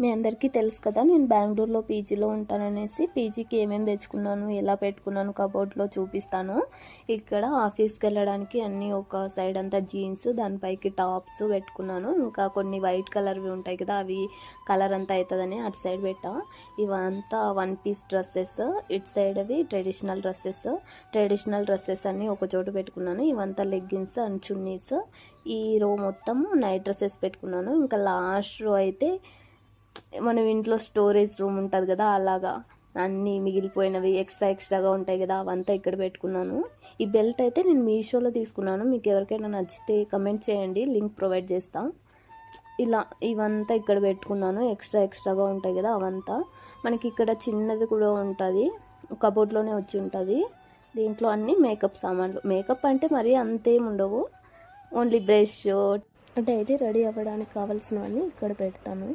మీ అందరికీ తెలుసు కదా, నేను బెంగళూరులో పీజీలో ఉంటాననేసి. పీజీకి ఏమేమి తెచ్చుకున్నాను, ఎలా పెట్టుకున్నాను కబోర్డ్లో చూపిస్తాను. ఇక్కడ ఆఫీస్కి వెళ్ళడానికి అన్నీ ఒక సైడ్ అంతా జీన్స్, దానిపైకి టాప్స్ పెట్టుకున్నాను. ఇంకా కొన్ని వైట్ కలర్వి ఉంటాయి కదా, అవి కలర్ అంతా అవుతుందని అటు సైడ్ పెట్టా. ఇవంతా 1 పీస్ డ్రెస్సెస్, ఇటు సైడ్ అవి ట్రెడిషనల్ డ్రెస్సెస్ అన్నీ ఒక చోటు పెట్టుకున్నాను. ఇవంతా లెగ్గిన్స్ అండ్ చున్నీస్. ఈ రో మొత్తం నైట్ డ్రెస్సెస్ పెట్టుకున్నాను. ఇంకా లాస్ట్ రో అయితే మనం ఇంట్లో స్టోరేజ్ రూమ్ ఉంటుంది కదా, అలాగా అన్నీ మిగిలిపోయినవి ఎక్స్ట్రాగా ఉంటాయి కదా, అవంతా ఇక్కడ పెట్టుకున్నాను. ఈ బెల్ట్ అయితే నేను మీషోలో తీసుకున్నాను. మీకు ఎవరికైనా నచ్చితే కమెంట్ చేయండి, లింక్ ప్రొవైడ్ చేస్తాం. ఇలా ఇవంతా ఇక్కడ పెట్టుకున్నాను. ఎక్స్ట్రాగా ఉంటాయి కదా అవంతా. మనకి ఇక్కడ చిన్నది కూడా ఉంటుంది, కబోర్డ్లోనే వచ్చి ఉంటుంది. దీంట్లో అన్నీ మేకప్ సామాన్లు. మేకప్ అంటే మరీ అంతేం ఉండవు, ఓన్లీ బ్రష్, డైలీ రెడీ అవ్వడానికి కావాల్సినవన్నీ ఇక్కడ పెడతాను.